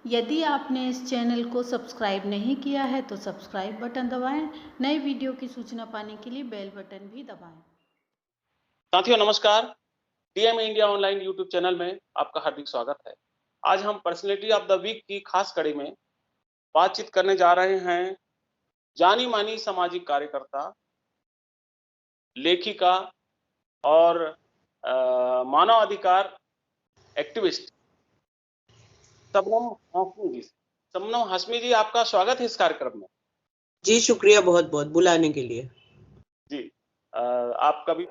यदि आपने इस चैनल को सब्सक्राइब नहीं किया है तो सब्सक्राइब बटन दबाएं। नए वीडियो की सूचना पाने के लिए बेल बटन भी दबाएं। साथियों नमस्कार। DM India online YouTube channel में आपका हार्दिक स्वागत है। आज हम पर्सनैलिटी ऑफ द वीक की खास कड़ी में बातचीत करने जा रहे हैं जानी मानी सामाजिक कार्यकर्ता, लेखिका और मानव अधिकार एक्टिविस्ट शबनम हाशमी जी। शबनम हाशमी जी, आपका स्वागत है इस कार्यक्रम में। जी शुक्रिया बहुत बहुत बुलाने के लिए। जी आप कभी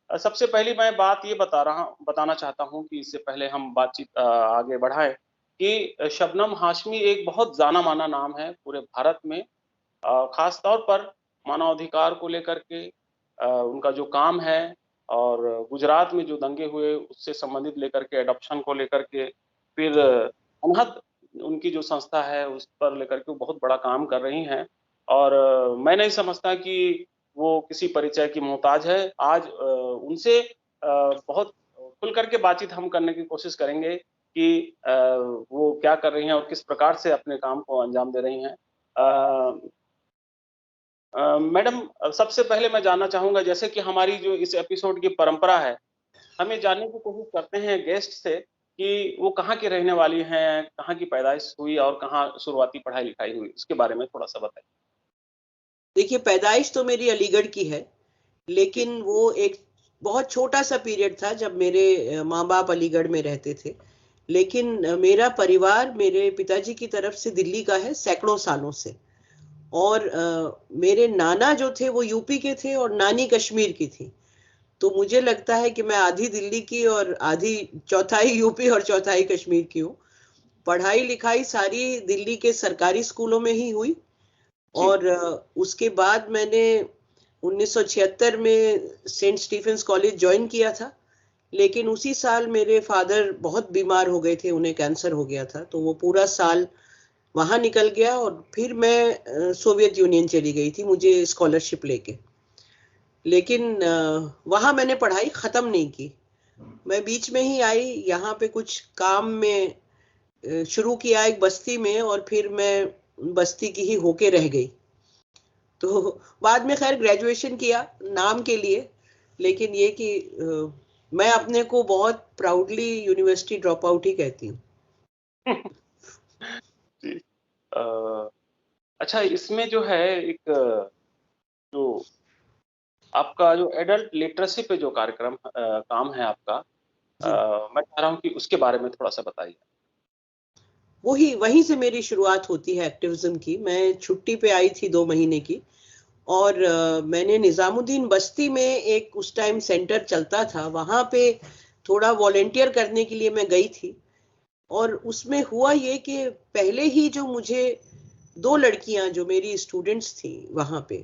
सबसे पहली मैं बात ये बताना चाहता हूँ कि इससे पहले हम बातचीत आगे बढ़ाएं कि शबनम हाशमी एक बहुत जाना माना नाम है पूरे भारत में। खास तौर पर मानवाधिकार को लेकर के उनका जो काम है और गुजरात में जो दंगे हुए उससे संबंधित लेकर के एडॉप्शन को लेकर के, फिर अनहद उनकी जो संस्था है उस पर लेकर के वो बहुत बड़ा काम कर रही हैं। और मैं नहीं समझता कि वो किसी परिचय की मोहताज है। आज उनसे बहुत खुल करके बातचीत हम करने की कोशिश करेंगे कि वो क्या कर रही हैं और किस प्रकार से अपने काम को अंजाम दे रही हैं। मैडम, सबसे पहले मैं जानना चाहूंगा, जैसे कि हमारी जो इस एपिसोड की परंपरा है, हमें जानने की कोशिश करते हैं गेस्ट से कि वो कहाँ की रहने वाली हैं, कहाँ की पैदाइश हुई और कहाँ शुरुआती पढ़ाई लिखाई हुई, इसके बारे में थोड़ा सा बताइए। देखिए, पैदाइश तो मेरी अलीगढ़ की है, लेकिन वो एक बहुत छोटा सा पीरियड था जब मेरे माँ बाप अलीगढ़ में रहते थे। लेकिन मेरा परिवार मेरे पिताजी की तरफ से दिल्ली का है सैकड़ों सालों से। और मेरे नाना जो थे वो यूपी के थे और नानी कश्मीर की थी। तो मुझे लगता है कि मैं आधी दिल्ली की और आधी चौथाई यूपी और चौथाई कश्मीर की हूँ। पढ़ाई लिखाई सारी दिल्ली के सरकारी स्कूलों में ही हुई। और उसके बाद मैंने 1976 में सेंट स्टीफेंस कॉलेज ज्वाइन किया था। लेकिन उसी साल मेरे फादर बहुत बीमार हो गए थे, उन्हें कैंसर हो गया था, तो वो पूरा साल वहां निकल गया और फिर मैं सोवियत यूनियन चली गई थी मुझे स्कॉलरशिप लेके। लेकिन वहां मैंने पढ़ाई खत्म नहीं की। मैं बीच में ही आई, यहाँ पे कुछ काम में शुरू किया एक बस्ती में, और फिर मैं बस्ती की ही होके रह गई। तो बाद में खैर ग्रेजुएशन किया नाम के लिए। लेकिन ये कि मैं अपने को बहुत प्राउडली यूनिवर्सिटी ड्रॉप आउट ही कहती हूँ। जी। अच्छा, इसमें जो है एक जो आपका जो एडल्ट लिटरेसी पे जो कार्यक्रम काम है आपका, मैं चाह रहा हूँ कि उसके बारे में थोड़ा सा बताइए। वहीं से मेरी शुरुआत होती है एक्टिविज्म की। मैं छुट्टी पे आई थी 2 महीने की, और मैंने निजामुद्दीन बस्ती में एक उस टाइम सेंटर चलता था, वहां पे थोड़ा वॉलेंटियर करने के लिए मैं गई थी। और उसमें हुआ ये कि पहले ही जो मुझे 2 लड़कियां जो मेरी स्टूडेंट्स थी वहां पे,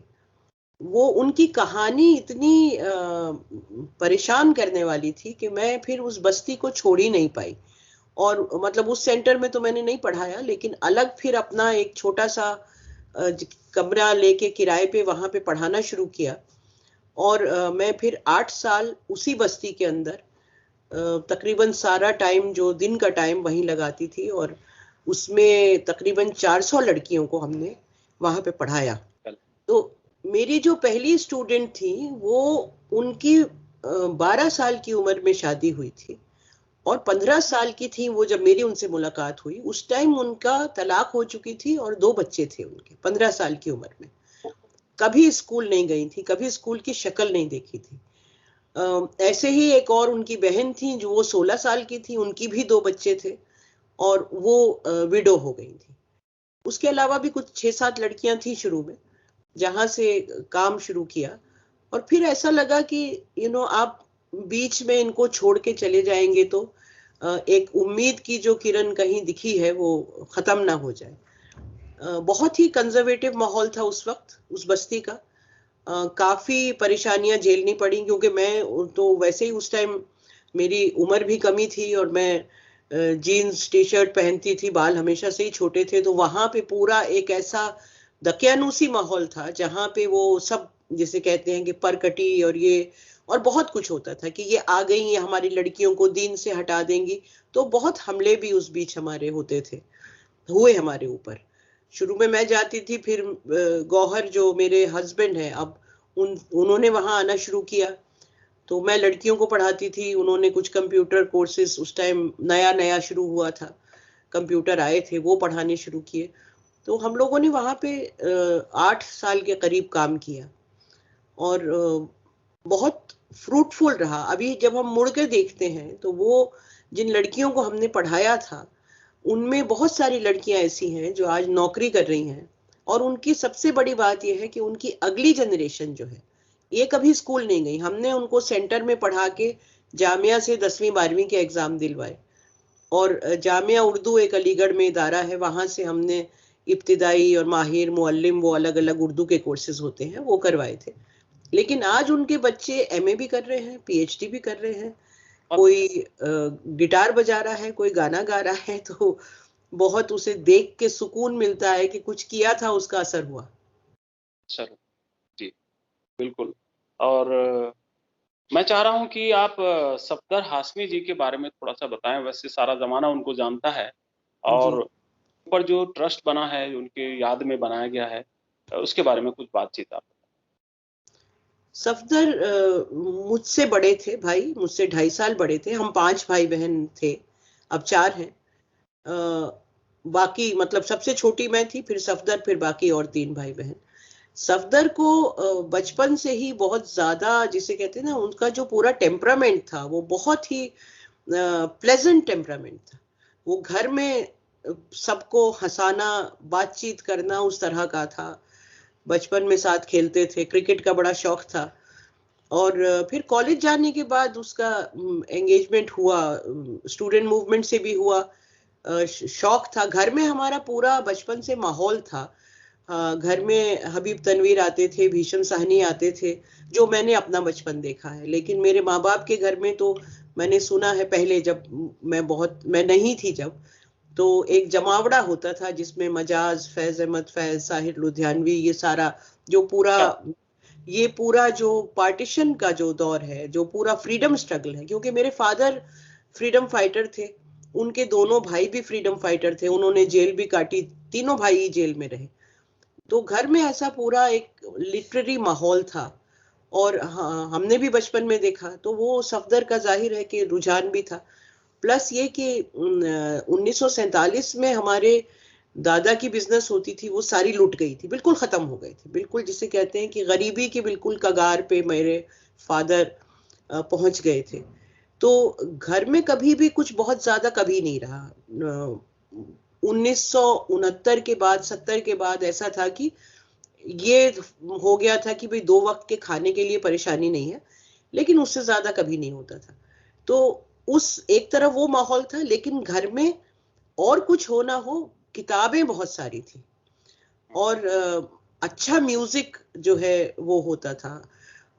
वो उनकी कहानी इतनी परेशान करने वाली थी कि मैं फिर उस बस्ती को छोड़ ही नहीं पाई। और मतलब उस सेंटर में तो मैंने नहीं पढ़ाया, लेकिन अलग फिर अपना एक छोटा सा कमरा लेके किराए पे वहां पे पढ़ाना शुरू किया। और मैं फिर 8 साल उसी बस्ती के अंदर तकरीबन सारा टाइम, जो दिन का टाइम, वहीं लगाती थी। और उसमें तकरीबन 400 लड़कियों को हमने वहां पे पढ़ाया। तो मेरी जो पहली स्टूडेंट थी वो, उनकी 12 साल की उम्र में शादी हुई थी, और 15 साल की थी वो जब मेरी उनसे मुलाकात हुई। उस टाइम उनका तलाक हो चुकी थी और 2 बच्चे थे उनके 15 साल की उम्र में। कभी स्कूल नहीं गई थी, कभी स्कूल की शक्ल नहीं देखी थी। ऐसे ही एक और उनकी बहन थी जो वो 16 साल की थी, उनकी भी 2 बच्चे थे, और वो विडो हो गई थी। उसके अलावा भी कुछ 6-7 लड़कियां थी शुरू में, जहां से काम शुरू किया। और फिर ऐसा लगा कि आप बीच में इनको छोड़ के चले जाएंगे तो एक उम्मीद की जो किरण कहीं दिखी है वो खत्म ना हो जाए। बहुत ही कंजर्वेटिव माहौल था उस वक्त उस बस्ती का। काफी परेशानियां झेलनी पड़ी, क्योंकि मैं तो वैसे ही उस टाइम मेरी उम्र भी कमी थी और मैं जीन्स टी शर्ट पहनती थी, बाल हमेशा से ही छोटे थे। तो वहां पे पूरा एक ऐसा दकियानूसी माहौल था, जहाँ पे वो सब जिसे कहते हैं कि परकटी और ये और बहुत कुछ होता था कि ये आ गई, ये हमारी लड़कियों को दीन से हटा देंगी। तो बहुत हमले भी उस बीच हमारे होते थे, हुए हमारे ऊपर। शुरू में मैं जाती थी, फिर गौहर जो मेरे हस्बैंड हैं अब, उन्होंने वहां आना शुरू किया, तो मैं लड़कियों को पढ़ाती थी। उन्होंने कुछ कंप्यूटर कोर्सेज, उस टाइम नया नया शुरू हुआ था, कंप्यूटर आए थे, वो पढ़ाने शुरू किए। तो हम लोगों ने वहां पे 8 साल के करीब काम किया और बहुत फ्रूटफुल रहा। अभी जब हम मुड़ के देखते हैं तो वो जिन लड़कियों को हमने पढ़ाया था, उनमें बहुत सारी लड़कियां ऐसी हैं जो आज नौकरी कर रही हैं। और उनकी सबसे बड़ी बात यह है कि उनकी अगली जनरेशन जो है, ये कभी स्कूल नहीं गई। हमने उनको सेंटर में पढ़ा के जामिया से 10वीं 12वीं के एग्जाम दिलवाए। और जामिया उर्दू एक अलीगढ़ में इदारा है, वहां से हमने इब्तिदाई और माहिर मुअल्लिम, वो अलग अलग उर्दू के कोर्सेज होते हैं, वो करवाए थे। लेकिन आज उनके बच्चे एमए भी कर रहे हैं, पीएचडी भी कर रहे हैं, कोई गिटार बजा रहा है, कोई गाना गा रहा है। तो बहुत उसे देख के सुकून मिलता है कि कुछ किया था, उसका असर हुआ। चलो जी, बिल्कुल। और मैं चाह रहा हूँ कि आप सफदर हाशमी जी के बारे में थोड़ा सा बताएं। वैसे सारा जमाना उनको जानता है, और जी, ऊपर जो ट्रस्ट बना है, उनके याद में बनाया गया है, उसके बारे में कुछ बातचीत आप। सफदर मुझसे बड़े थे भाई, मुझसे 2.5 साल बड़े थे। हम 5 भाई बहन थे, अब 4 हैं। बाकी मतलब सबसे छोटी मैं थी, फिर सफदर, फिर बाकी और 3 भाई बहन। सफदर को बचपन से ही बहुत ज्यादा, जिसे कहते हैं ना, उनका जो पूरा टेम्परामेंट था वो बहुत ही प्लेजेंट टेम्परामेंट था। वो घर में सबको हंसाना, बातचीत करना उस तरह का था। बचपन में साथ खेलते थे, क्रिकेट का बड़ा शौक था। और फिर कॉलेज जाने के बाद उसका एंगेजमेंट हुआ, स्टूडेंट मूवमेंट से भी हुआ। शौक था। घर में हमारा पूरा बचपन से माहौल था। घर में हबीब तनवीर आते थे, भीषम साहनी आते थे, जो मैंने अपना बचपन देखा है। लेकिन मेरे माँ बाप के घर में तो मैंने सुना है, पहले जब मैं नहीं थी जब, तो एक जमावड़ा होता था जिसमें मजाज, फैज अहमद फैज, साहिर लुधियानवी, ये सारा जो पूरा, अच्छा। ये पूरा जो पार्टीशन का जो दौर है, जो पूरा फ्रीडम स्ट्रगल है, क्योंकि मेरे फादर फ्रीडम फाइटर थे, उनके दोनों भाई भी फ्रीडम फाइटर थे, उन्होंने जेल भी काटी, तीनों भाई ही जेल में रहे। तो घर में ऐसा पूरा एक लिटरेरी माहौल था। और हाँ, हमने भी बचपन में देखा, तो वो सफदर का जाहिर है कि रुझान भी था। प्लस ये कि 1947 में हमारे दादा की बिजनेस होती थी, वो सारी लुट गई थी, बिल्कुल खत्म हो गई थी, बिल्कुल जिसे कहते हैं कि गरीबी के बिल्कुल कगार पे मेरे फादर पहुंच गए थे। तो घर में कभी भी कुछ बहुत ज्यादा कभी नहीं रहा। 1969 के बाद, 70 के बाद ऐसा था कि ये हो गया था कि भाई 2 वक्त के खाने के लिए परेशानी नहीं है, लेकिन उससे ज्यादा कभी नहीं होता था। तो उस एक तरफ वो माहौल था, लेकिन घर में और कुछ हो ना हो, किताबें बहुत सारी थी। और अच्छा म्यूजिक जो है वो होता था।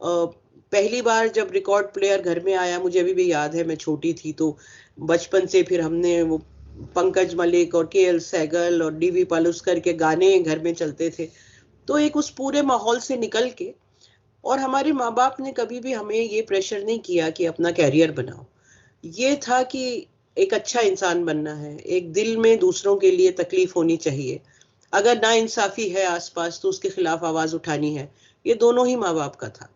पहली बार जब रिकॉर्ड प्लेयर घर में आया, मुझे अभी भी याद है, मैं छोटी थी, तो बचपन से फिर हमने वो पंकज मलिक और केएल सहगल और डीवी पालुस्कर के गाने घर में चलते थे। तो एक उस पूरे माहौल से निकल के, और हमारे माँ बाप ने कभी भी हमें ये प्रेशर नहीं किया कि अपना कैरियर बनाओ। ये था कि एक अच्छा इंसान बनना है, एक दिल में दूसरों के लिए तकलीफ होनी चाहिए, अगर ना इंसाफी है आसपास तो उसके खिलाफ आवाज उठानी है। ये दोनों ही माँ बाप का था।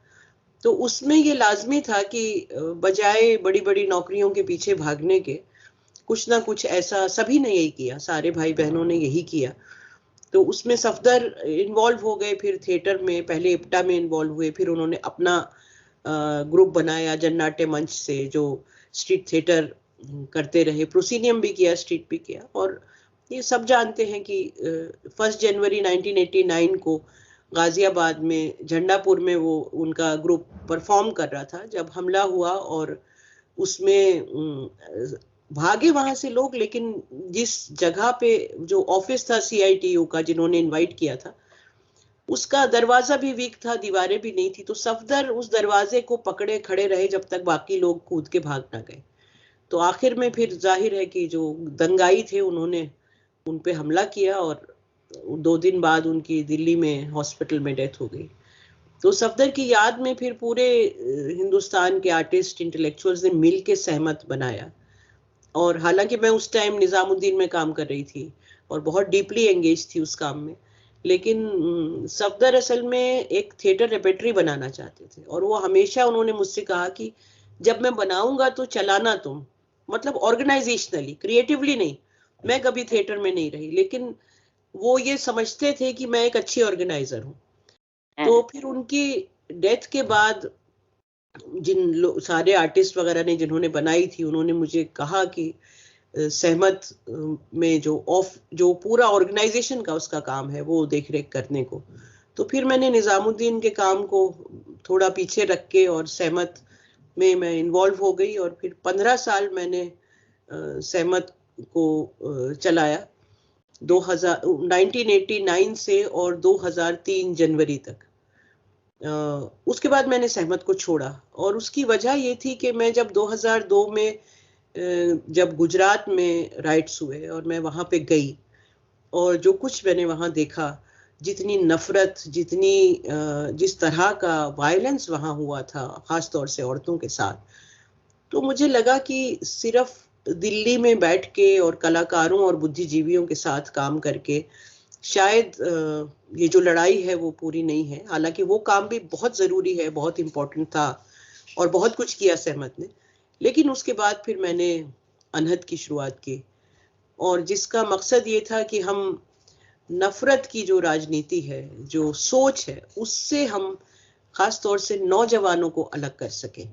तो उसमें ये लाजमी था कि बजाय बड़ी बड़ी नौकरियों के पीछे भागने के, कुछ ना कुछ ऐसा, सभी ने यही किया, सारे भाई बहनों ने यही किया। तो उसमें सफदर इन्वॉल्व हो गए, फिर थिएटर में, पहले इप्टा में इन्वॉल्व हुए, फिर उन्होंने अपना ग्रुप बनाया जन्नाट्य मंच से, जो स्ट्रीट थिएटर करते रहे, प्रोसीनियम भी किया, स्ट्रीट भी किया। और ये सब जानते हैं कि 1 जनवरी 1989 को गाजियाबाद में, झंडापुर में वो उनका ग्रुप परफॉर्म कर रहा था, जब हमला हुआ। और उसमें भागे वहां से लोग, लेकिन जिस जगह पे जो ऑफिस था सीआईटीयू का, जिन्होंने इनवाइट किया था, उसका दरवाजा भी वीक था, दीवारें भी नहीं थी। तो सफदर उस दरवाजे को पकड़े खड़े रहे जब तक बाकी लोग कूद के भाग ना गए। तो आखिर में फिर जाहिर है कि जो दंगाई थे, उन्होंने उन पे हमला किया और 2 दिन बाद उनकी दिल्ली में हॉस्पिटल में डेथ हो गई। तो सफदर की याद में फिर पूरे हिंदुस्तान के आर्टिस्ट इंटेलेक्चुअल्स ने मिल के सहमत बनाया। और हालांकि मैं उस टाइम निजामुद्दीन में काम कर रही थी और बहुत डीपली एंगेज थी उस काम में, लेकिन सफदर असल में एक थिएटर रेपेटरी बनाना चाहते थे। और वो हमेशा उन्होंने मुझसे कहा कि जब मैं बनाऊंगा तो चलाना तुम, मतलब ऑर्गेनाइजेशनली, क्रिएटिवली नहीं। मैं कभी थिएटर में नहीं रही, लेकिन वो ये समझते थे कि मैं एक अच्छी ऑर्गेनाइजर हूँ। तो फिर उनकी डेथ के बाद सारे आर्टिस्ट वगैरह ने जिन्होंने बनाई थी, उन्होंने मुझे कहा कि सहमत में जो पूरा ऑर्गेनाइजेशन का उसका काम है वो देख रेख करने को। तो फिर मैंने निजामुद्दीन के काम को थोड़ा पीछे रख के और सहमत में मैं इन्वॉल्व हो गई। और फिर 15 साल मैंने सहमत को चलाया, 1989 से और 2003 जनवरी तक। उसके बाद मैंने सहमत को छोड़ा, और उसकी वजह ये थी कि मैं जब 2002 में जब गुजरात में राइट्स हुए और मैं वहां पे गई, और जो कुछ मैंने वहां देखा, जितनी नफरत, जिस तरह का वायलेंस वहां हुआ था, खास तौर से औरतों के साथ, तो मुझे लगा कि सिर्फ दिल्ली में बैठ के और कलाकारों और बुद्धिजीवियों के साथ काम करके शायद ये जो लड़ाई है वो पूरी नहीं है। हालांकि वो काम भी बहुत जरूरी है, बहुत इम्पोर्टेंट था और बहुत कुछ किया सहमत ने। लेकिन उसके बाद फिर मैंने अनहद की शुरुआत की, और जिसका मकसद ये था कि हम नफरत की जो राजनीति है, जो सोच है, उससे हम खास तौर से नौजवानों को अलग कर सकें।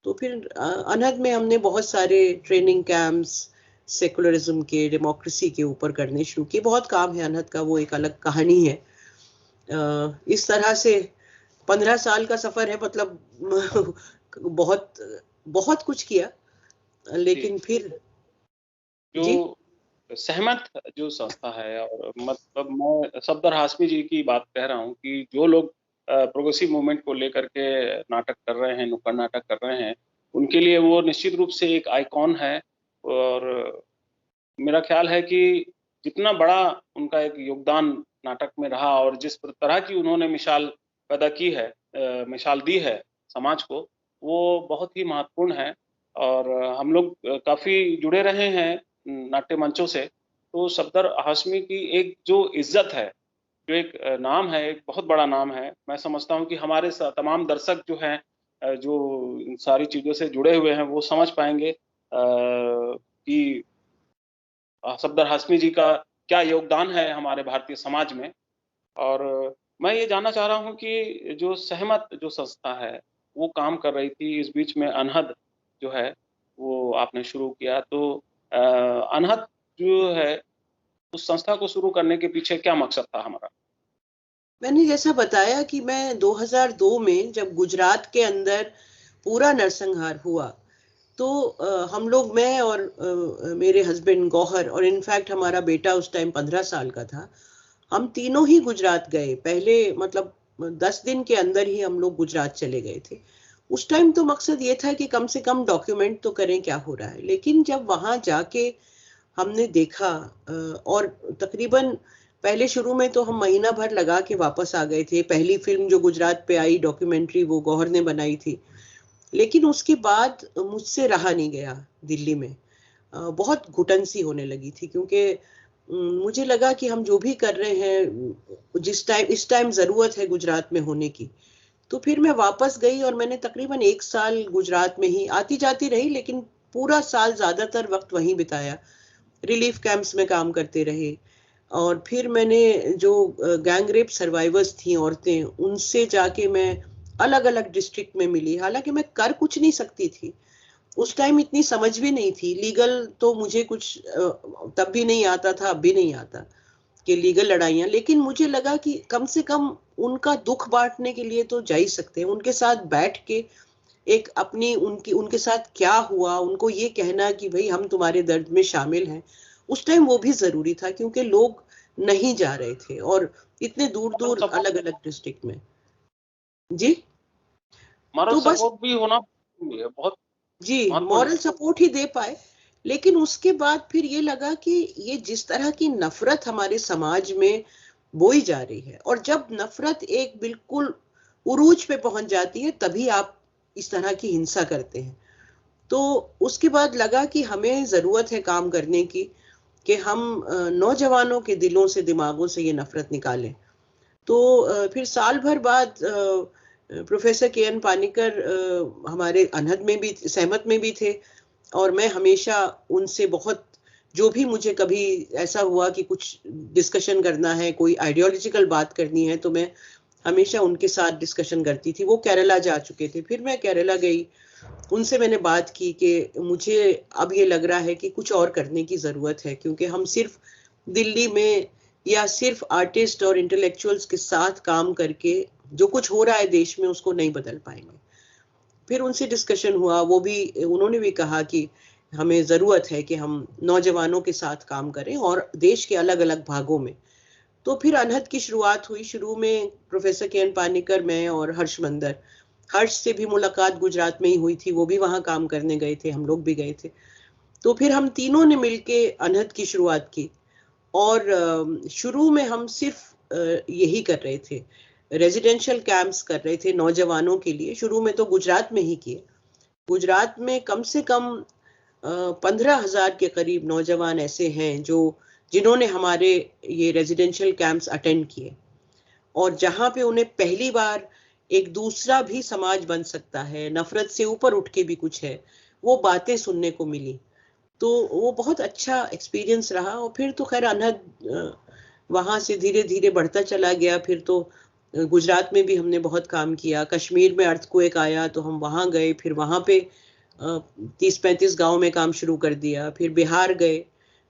तो फिर अनहद में हमने बहुत सारे ट्रेनिंग कैंप्स सेकुलरिज्म के, डेमोक्रेसी के ऊपर करने शुरू किए। बहुत काम है अनहद का, वो एक अलग कहानी है। इस तरह से 15 साल का सफर है, मतलब बहुत बहुत कुछ किया। लेकिन फिर जो सहमत जो संस्था है, और मतलब मैं सफदर हाशमी जी की बात कह रहा हूँ कि जो लोग प्रोग्रेसिव मूवमेंट को लेकर के नाटक कर रहे हैं, नुक्कड़ नाटक कर रहे हैं, उनके लिए वो निश्चित रूप से एक आइकॉन है। और मेरा ख्याल है कि जितना बड़ा उनका एक योगदान नाटक में रहा और जिस तरह की उन्होंने मिसाल पैदा की है, मिसाल दी है समाज को, वो बहुत ही महत्वपूर्ण है। और हम लोग काफी जुड़े रहे हैं नाट्य मंचों से। तो सफदर हाशमी की एक जो इज्जत है, जो एक नाम है, एक बहुत बड़ा नाम है। मैं समझता हूँ कि हमारे तमाम दर्शक जो हैं, जो इन सारी चीजों से जुड़े हुए हैं, वो समझ पाएंगे कि सफदर हाशमी जी का क्या योगदान है हमारे भारतीय समाज में। और मैं ये जानना चाह रहा हूँ कि जो सहमत जो संस्था है वो काम कर रही थी, इस बीच में अनहद जो है वो आपने शुरू किया। तो अनहद जो है, उस संस्था को शुरू करने के पीछे क्या मकसद था हमारा? मैंने जैसा बताया कि मैं 2002 में जब गुजरात के अंदर पूरा नरसंहार हुआ, तो हम लोग, मैं और मेरे हस्बैंड गौहर, और इनफैक्ट हमारा बेटा उस टाइम 15 साल का था, हम तीनों ही गुजरात गए। पहले मतलब 10 दिन के अंदर ही हम लोग गुजरात चले गए थे। उस टाइम तो मकसद ये था कि कम से कम डॉक्यूमेंट तो करें क्या हो रहा है। लेकिन जब वहां जाके हमने देखा, और तकरीबन पहले शुरू में तो हम महीना भर लगा के वापस आ गए थे। पहली फिल्म जो गुजरात पे आई, डॉक्यूमेंट्री, वो गौहर ने बनाई थी। लेकिन उसके बाद मुझसे रहा नहीं गया दिल्ली में। बहुत घुटन सी होने लगी थी, क्योंकि मुझे लगा कि हम जो भी कर रहे हैं, इस टाइम जरूरत है गुजरात में होने की। तो फिर मैं वापस गई और मैंने तकरीबन 1 साल गुजरात में ही आती जाती रही, लेकिन पूरा साल ज्यादातर वक्त वहीं बिताया। रिलीफ कैंप्स में काम करते रहे। और फिर मैंने जो गैंग रेप सर्वाइवर्स थी औरतें, उनसे जाके मैं अलग अलग डिस्ट्रिक्ट में मिली। हालांकि मैं कर कुछ नहीं सकती थी, उस टाइम इतनी समझ भी नहीं थी। लीगल तो मुझे कुछ तब भी नहीं आता था, अब भी नहीं आता कि लीगल लड़ाइयाँ। लेकिन मुझे लगा कि कम से कम उनका दुख बांटने के लिए तो जा ही सकते हैं। उनके साथ बैठ के एक अपनी उनके साथ क्या हुआ, उनको ये कहना कि भाई हम तुम्हारे दर्द में शामिल हैं, उस टाइम वो भी जरूरी था, क्योंकि लोग नहीं जा रहे थे और इतने दूर दूर अलग अलग डिस्ट्रिक्ट में। जी, मॉरल तो बस सपोर्ट भी होना बहुत जी, महत्वपूर्ण मॉरल है। सपोर्ट ही दे पाए। लेकिन उसके बाद फिर ये लगा कि ये जिस तरह की नफरत हमारे समाज में बोई जा रही है, और जब नफरत एक बिल्कुल उरूज पे पहुंच जाती है तभी आप इस तरह की हिंसा करते हैं। तो उसके बाद लगा कि हमें जरूरत है काम करने की, कि हम नौजवानों के दिलों से, दिमागों से ये नफरत निकालें। तो फिर साल भर बाद प्रोफेसर के एन पानिकर हमारे अनहद में भी सहमत में भी थे, और मैं हमेशा उनसे बहुत, जो भी मुझे कभी ऐसा हुआ कि कुछ डिस्कशन करना है, कोई आइडियोलॉजिकल बात करनी है, तो मैं हमेशा उनके साथ डिस्कशन करती थी। वो केरला जा चुके थे, फिर मैं केरला गई, उनसे मैंने बात की कि मुझे अब ये लग रहा है कि कुछ और करने की जरूरत है, क्योंकि हम सिर्फ दिल्ली में या सिर्फ आर्टिस्ट और इंटेलेक्चुअल्स के साथ काम करके जो कुछ हो रहा है देश में उसको नहीं बदल पाएंगे। फिर उनसे डिस्कशन हुआ, उन्होंने भी कहा कि हमें जरूरत है कि हम नौजवानों के साथ काम करें और देश के अलग अलग भागों में। तो फिर अनहद की शुरुआत हुई। शुरू में प्रोफेसर के एन पानिकर, मैं और हर्ष मंदर, हर्ष से भी मुलाकात गुजरात में ही हुई थी, वो भी वहां काम करने गए थे, हम लोग भी गए थे। तो फिर हम तीनों ने मिलके अनहद की शुरुआत की, और शुरू में हम सिर्फ यही कर रहे थे, रेजिडेंशियल कैंप्स कर रहे थे नौजवानों के लिए। शुरू में तो गुजरात में ही किए। गुजरात में कम से कम 15,000 के करीब नौजवान ऐसे हैं जिन्होंने हमारे ये रेजिडेंशियल कैंप्स अटेंड किए, और जहां पे उन्हें पहली बार एक दूसरा भी समाज बन सकता है, नफरत से ऊपर उठ के भी कुछ है, वो बातें सुनने को मिली। तो वो बहुत अच्छा एक्सपीरियंस रहा। और फिर तो खैर अनहद वहां से धीरे धीरे बढ़ता चला गया। फिर तो गुजरात में भी हमने बहुत काम किया, कश्मीर में अर्थक्वेक आया तो हम वहां गए, फिर वहां पे 30-35 गांव में काम शुरू कर दिया। फिर बिहार गए,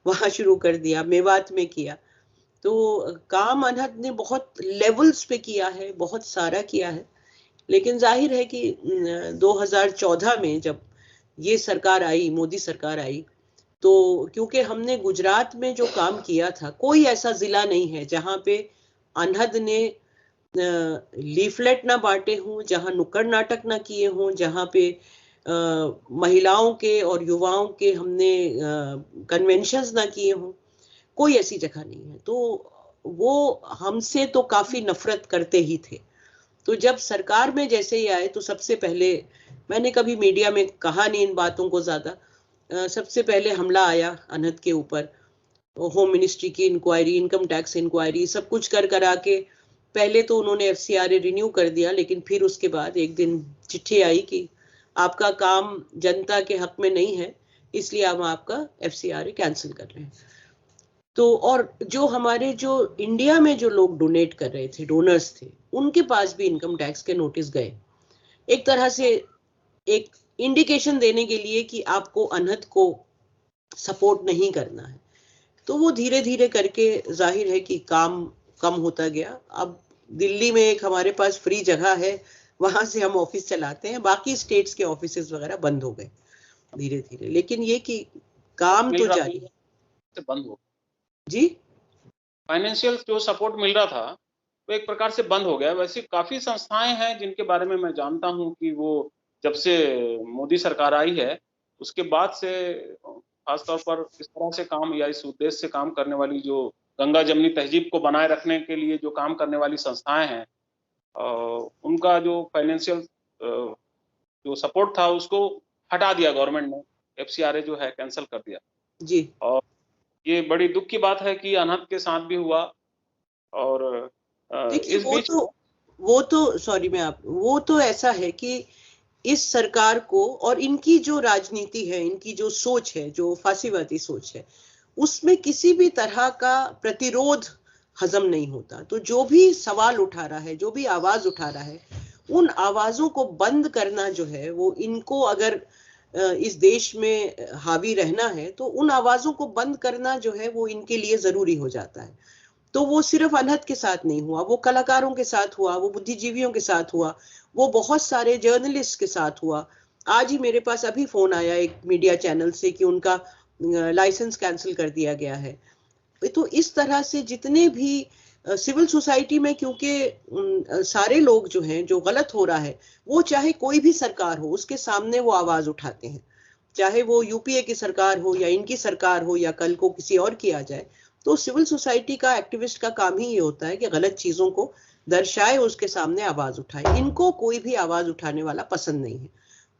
वहां शुरू कर दिया, मेवात में किया। तो काम अनहद ने बहुत लेवल्स पे किया है, बहुत सारा किया है। लेकिन जाहिर है कि 2014 में जब ये सरकार आई, मोदी सरकार आई, तो क्योंकि हमने गुजरात में जो काम किया था, कोई ऐसा जिला नहीं है जहां पे अनहद ने लीफलेट ना बांटे हों, जहां नुक्कड़ नाटक ना किए हों, जहां पे महिलाओं के और युवाओं के हमने कन्वेंशंस ना किए हों, कोई ऐसी जगह नहीं है। तो वो हमसे तो काफी नफरत करते ही थे। तो जब सरकार में जैसे ही आए तो सबसे पहले, मैंने कभी मीडिया में कहा नहीं इन बातों को ज्यादा, सबसे पहले हमला आया अनहद के ऊपर। होम मिनिस्ट्री की इंक्वायरी, इनकम टैक्स इंक्वायरी, सब कुछ कर करा के पहले तो उन्होंने FCRA रिन्यू कर दिया, लेकिन फिर उसके बाद एक दिन चिट्ठी आई कि आपका काम जनता के हक में नहीं है, इसलिए हम आपका FCRA कैंसिल कर रहे हैं। तो और जो इंडिया में जो लोग डोनेट कर रहे थे, डोनर्स थे, उनके पास भी इनकम टैक्स के नोटिस गए, एक तरह से एक इंडिकेशन देने के लिए कि आपको अनहद को सपोर्ट नहीं करना है। तो वो धीरे धीरे करके जाहिर है कि काम कम होता गया। अब दिल्ली में एक हमारे पास फ्री जगह है, वहां से हम ऑफिस चलाते हैं, बाकी स्टेट्स के ऑफिसेज वगैरह बंद हो गए धीरे धीरे। लेकिन ये कि काम तो जारी है। बंद हो जी, फाइनेंशियल जो सपोर्ट मिल रहा था वो एक प्रकार से बंद हो गया। वैसे काफी संस्थाएं हैं जिनके बारे में मैं जानता हूं कि वो जब से मोदी सरकार आई है उसके बाद से खासतौर पर इस तरह से काम या इस उद्देश्य से काम करने वाली, जो गंगा जमनी तहजीब को बनाए रखने के लिए जो काम करने वाली संस्थाएं हैं, उनका जो फाइनेंशियल जो सपोर्ट था उसको हटा दिया गवर्नमेंट ने। FCRA जो है कैंसिल कर दिया जी। और ये बड़ी दुख की बात है कि अनहद के साथ भी हुआ। और देखिए, इस बीच वो तो ऐसा है कि इस सरकार को और इनकी जो राजनीति है, इनकी जो सोच है, जो फासीवादी सोच है, उसमें किसी भी तरह का प्रतिरोध हजम नहीं होता। तो जो भी सवाल उठा रहा है, जो भी आवाज उठा रहा है, उन आवाजों को बंद करना जो है, वो इनको अगर इस देश में हावी रहना है तो उन आवाजों को बंद करना जो है वो इनके लिए जरूरी हो जाता है। तो वो सिर्फ अनहद के साथ नहीं हुआ, वो कलाकारों के साथ हुआ, वो बुद्धिजीवियों के साथ हुआ, वो बहुत सारे जर्नलिस्ट के साथ हुआ। आज ही मेरे पास अभी फोन आया एक मीडिया चैनल से कि उनका लाइसेंस कैंसिल कर दिया गया है। तो इस तरह से जितने भी सिविल सोसाइटी में, क्योंकि सारे लोग जो हैं, जो गलत हो रहा है, वो चाहे कोई भी सरकार हो उसके सामने वो आवाज उठाते हैं, चाहे वो यूपीए की सरकार हो या इनकी सरकार हो या कल को किसी और की आ जाए, तो सिविल सोसाइटी का, एक्टिविस्ट का काम ही ये होता है कि गलत चीजों को दर्शाए, उसके सामने आवाज उठाए। इनको कोई भी आवाज उठाने वाला पसंद नहीं है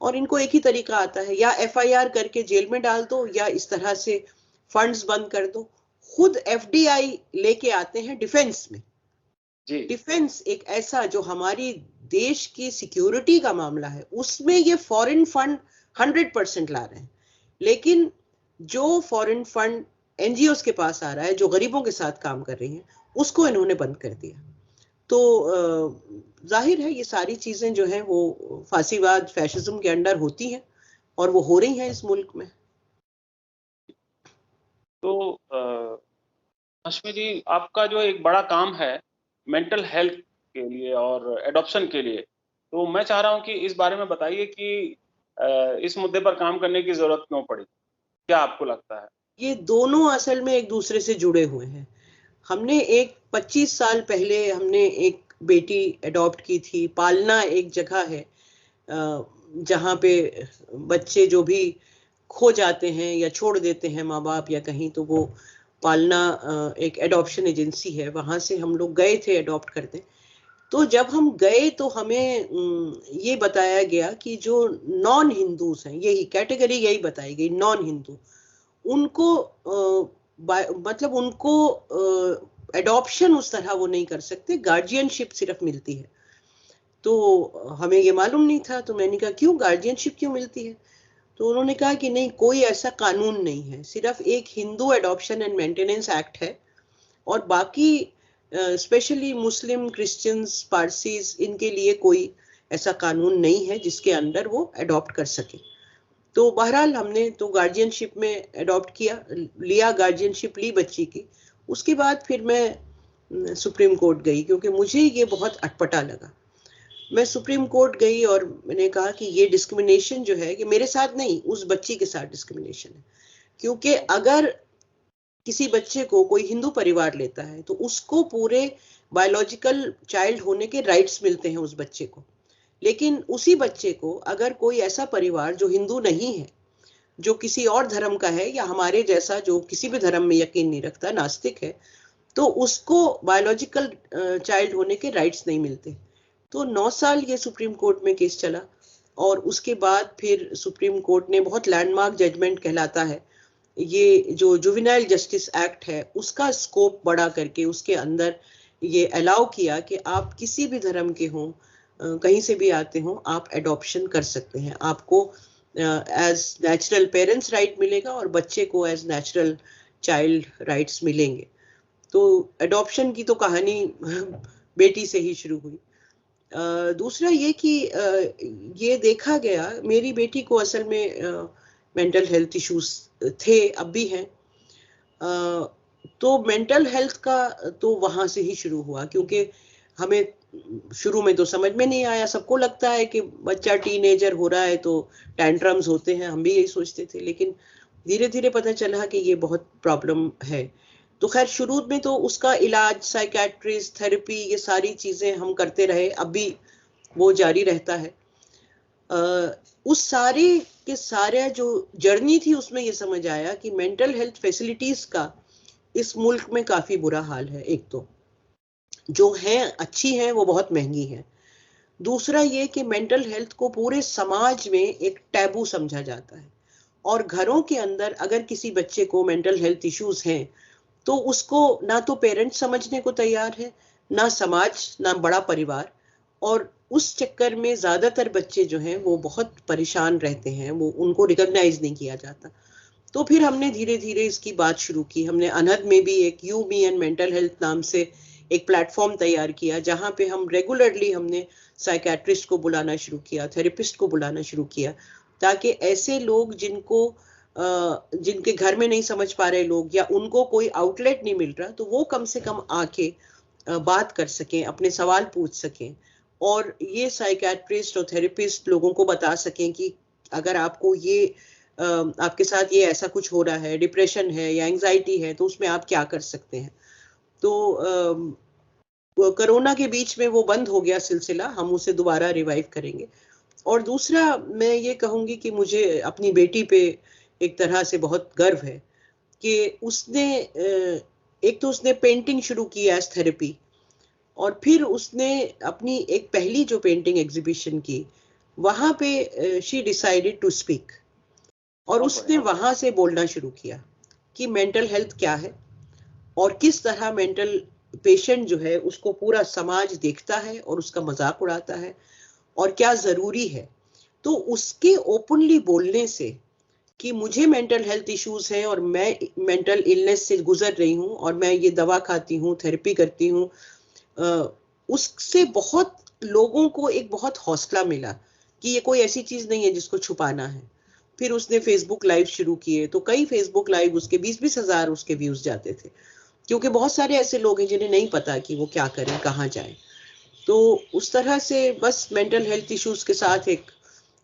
और इनको एक ही तरीका आता है, या एफआईआर करके जेल में डाल दो या इस तरह से फंड्स बंद कर दो। खुद एफडीआई लेके आते हैं डिफेंस में। जी डिफेंस एक ऐसा जो हमारी देश की सिक्योरिटी का मामला है, उसमें ये फॉरेन फंड 100% ला रहे हैं, लेकिन जो फॉरेन फंड एनजीओस के पास आ रहा है, जो गरीबों के साथ काम कर रही हैं, उसको इन्होंने बंद कर दिया। तो जाहिर है ये सारी चीजें जो हैं वो फासीवाद, फैशिज्म के अंडर होती हैं और वो हो रही हैं इस मुल्क में। तो हाशमी जी, आपका जो एक बड़ा काम है मेंटल हेल्थ के लिए और एडॉप्शन के लिए, तो मैं चाह रहा हूं कि इस बारे में बताइए कि इस मुद्दे पर काम करने की जरूरत क्यों पड़ी, क्या आपको लगता है? ये दोनों असल में एक दूसरे से जुड़े हुए हैं। हमने एक 25 साल पहले हमने एक बेटी अडॉप्ट की थी। पालना एक जगह है जहाँ पे बच्चे जो भी खो जाते हैं या छोड़ देते हैं माँ बाप या कहीं, तो वो पालना एक एडॉप्शन एजेंसी है, वहां से हम लोग गए थे अडॉप्ट करते। तो जब हम गए तो हमें ये बताया गया कि जो नॉन हिंदूज हैं, यही कैटेगरी यही बताई गई, नॉन हिंदू, उनको मतलब उनको एडॉप्शन उस तरह वो नहीं कर सकते, गार्जियनशिप सिर्फ मिलती है। तो हमें ये मालूम नहीं था, तो मैंने कहा क्यों, गार्जियनशिप क्यों मिलती है? तो उन्होंने कहा कि नहीं, कोई ऐसा कानून नहीं है, सिर्फ एक Hindu adoption and maintenance act है और बाकी स्पेशली मुस्लिम, क्रिश्चियंस, पारसीज, इनके लिए कोई ऐसा कानून नहीं है जिसके अंडर वो अडॉप्ट कर सके। तो बहरहाल हमने तो गार्जियनशिप में अडॉप्ट लिया, गार्जियनशिप ली बच्ची की। उसके बाद फिर मैं सुप्रीम कोर्ट गई, क्योंकि मुझे ये बहुत अटपटा लगा। मैं सुप्रीम कोर्ट गई और मैंने कहा कि ये डिस्क्रिमिनेशन जो है, कि मेरे साथ नहीं, उस बच्ची के साथ डिस्क्रिमिनेशन है। क्योंकि अगर किसी बच्चे को कोई हिंदू परिवार लेता है तो उसको पूरे बायोलॉजिकल चाइल्ड होने के राइट्स मिलते हैं उस बच्चे को, लेकिन उसी बच्चे को अगर कोई ऐसा परिवार जो हिंदू नहीं है, जो किसी और धर्म का है या हमारे जैसा जो किसी भी धर्म में यकीन नहीं रखता, नास्तिक है, तो उसको बायोलॉजिकल चाइल्ड होने के राइट्स नहीं मिलते। तो 9 साल ये सुप्रीम कोर्ट में केस चला और उसके बाद फिर सुप्रीम कोर्ट ने बहुत लैंडमार्क जजमेंट कहलाता है, ये जो जुवेनाइल जस्टिस एक्ट है उसका स्कोप बड़ा करके उसके अंदर ये अलाउ किया कि आप किसी भी धर्म के हों, कहीं से भी आते हों, आप एडॉप्शन कर सकते हैं। आपको एज नेचुरल पेरेंट्स राइट मिलेगा और बच्चे को एज नेचुरल चाइल्ड राइट्स मिलेंगे। तो एडॉप्शन की तो कहानी बेटी से ही शुरू हुई। दूसरा ये कि ये देखा गया, मेरी बेटी को असल में मेंटल हेल्थ इश्यूज थे, अब भी हैं। तो मेंटल हेल्थ का तो वहां से ही शुरू हुआ, क्योंकि हमें शुरू में तो समझ में नहीं आया। सबको लगता है कि बच्चा टीनेजर हो रहा है तो टैंट्रम्स होते हैं, हम भी यही सोचते थे, लेकिन धीरे धीरे पता चला कि ये बहुत प्रॉब्लम है। तो खैर शुरू में तो उसका इलाज, साइकेट्रिस्ट, थेरेपी, ये सारी चीजें हम करते रहे, अब भी वो जारी रहता है। उस सारे के सारे जो जर्नी थी उसमें ये समझ आया कि मेंटल हेल्थ फैसिलिटीज का इस मुल्क में काफी बुरा हाल है। एक तो जो हैं अच्छी हैं वो बहुत महंगी हैं। दूसरा ये कि मेंटल हेल्थ को पूरे समाज में एक टैबू समझा जाता है और घरों के अंदर अगर किसी बच्चे को मेंटल हेल्थ इश्यूज हैं तो उसको ना तो पेरेंट्स समझने को तैयार है, ना समाज, ना बड़ा परिवार, और उस चक्कर में ज्यादातर बच्चे जो हैं वो बहुत परेशान रहते हैं, वो उनको रिकॉग्नाइज नहीं किया जाता। तो फिर हमने धीरे धीरे इसकी बात शुरू की। हमने अनहद में भी एक you me and mental health नाम से एक प्लेटफॉर्म तैयार किया, जहाँ पे हम रेगुलरली हमने साइकेट्रिस्ट को बुलाना शुरू किया, थेरेपिस्ट को बुलाना शुरू किया, ताकि ऐसे लोग जिनके घर में नहीं समझ पा रहे लोग या उनको कोई आउटलेट नहीं मिल रहा, तो वो कम से कम आके बात कर सकें, अपने सवाल पूछ सकें, और ये साइकेट्रिस्ट और थेरेपिस्ट लोगों को बता सकें कि अगर आपको ये आपके साथ ये ऐसा कुछ हो रहा है, डिप्रेशन है या एंजाइटी है, तो उसमें आप क्या कर सकते हैं। तो कोरोना के बीच में वो बंद हो गया सिलसिला, हम उसे दोबारा रिवाइव करेंगे। और दूसरा मैं ये कहूंगी कि मुझे अपनी बेटी पे एक तरह से बहुत गर्व है कि उसने एक तो उसने पेंटिंग शुरू की एज थेरेपी, और फिर उसने अपनी एक पहली जो पेंटिंग एग्जीबिशन की वहां पे शी डिसाइडेड टू स्पीक, और उसने वहां से बोलना शुरू किया कि मेंटल हेल्थ क्या है और किस तरह मेंटल पेशेंट जो है उसको पूरा समाज देखता है और उसका मजाक उड़ाता है और क्या जरूरी है। तो उसके ओपनली बोलने से कि मुझे मेंटल हेल्थ इश्यूज हैं और मैं मेंटल इलनेस से गुजर रही हूँ और मैं ये दवा खाती हूँ, थेरेपी करती हूँ, उससे बहुत लोगों को एक बहुत हौसला मिला कि ये कोई ऐसी चीज नहीं है जिसको छुपाना है। फिर उसने फेसबुक लाइव शुरू किए, तो कई फेसबुक लाइव उसके 20-20 हजार उसके व्यूज जाते थे, क्योंकि बहुत सारे ऐसे लोग हैं जिन्हें नहीं पता कि वो क्या करें, कहाँ जाएं। तो उस तरह से बस मेंटल हेल्थ इश्यूज के साथ एक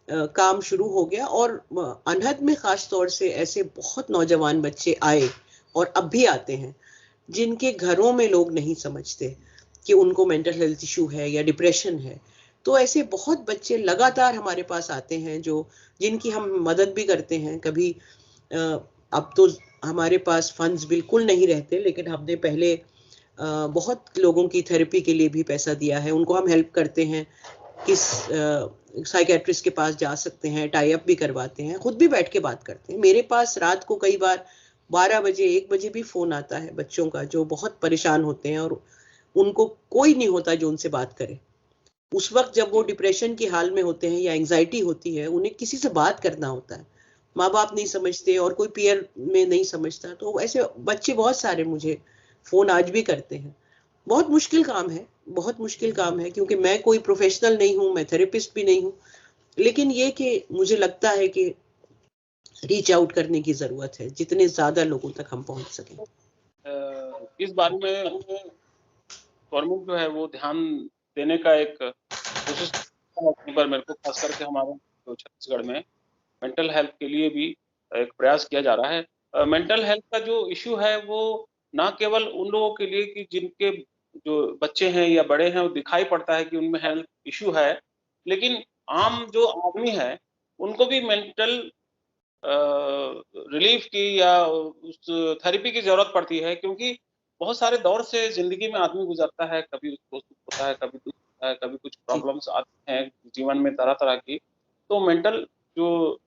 काम शुरू हो गया, और अनहद में खास तौर से ऐसे बहुत नौजवान बच्चे आए और अब भी आते हैं जिनके घरों में लोग नहीं समझते कि उनको मेंटल हेल्थ इशू है या डिप्रेशन है। तो ऐसे बहुत बच्चे लगातार हमारे पास आते हैं जो जिनकी हम मदद भी करते हैं। कभी अब तो हमारे पास फंड्स बिल्कुल नहीं रहते, लेकिन हमने पहले बहुत लोगों की थेरेपी के लिए भी पैसा दिया है, उनको हम हेल्प करते हैं, किस साइकेट्रिस्ट के पास जा सकते हैं, टाई अप भी करवाते हैं, खुद भी बैठ के बात करते हैं। मेरे पास रात को कई बार 12 बजे 1 बजे भी फोन आता है बच्चों का जो बहुत परेशान होते हैं और उनको कोई नहीं होता जो उनसे बात करे। उस वक्त जब वो डिप्रेशन की हाल में होते हैं या एंजाइटी होती है, उन्हें किसी से बात करना होता है, माँ बाप नहीं समझते और कोई पीयर में नहीं समझता। तो ऐसे बच्चे बहुत सारे मुझे फोन आज भी करते हैं। बहुत मुश्किल काम है, बहुत मुश्किल काम है, क्योंकि मैं कोई प्रोफेशनल नहीं हूँ, मैं थेरेपिस्ट भी नहीं हूँ, लेकिन ये कि मुझे लगता है कि रीच आउट करने की जरूरत है जितने ज्यादा लोगों तक हम पहुंच सकें। इस बारे में गवर्नमेंट जो है वो ध्यान देने का एक कोशिश पर मेरे को खास करके हमारे जो छत्तीसगढ़ में मेंटल हेल्थ के लिए भी एक प्रयास किया जा रहा है। मेंटल हेल्थ का जो इश्यू है वो ना केवल उन लोगों के लिए कि जिनके जो बच्चे हैं या बड़े हैं वो दिखाई पड़ता है कि उनमें हेल्थ इश्यू है, लेकिन आम जो आदमी है उनको भी मेंटल रिलीफ की या उस थेरेपी की जरूरत पड़ती है, क्योंकि बहुत सारे दौर से जिंदगी में आदमी गुजरता है, कभी उसको सुख होता है, कभी दुख होता है, कभी कुछ जी प्रॉब्लम्स आती हैं जीवन में तरह तरह की। तो मेंटल जो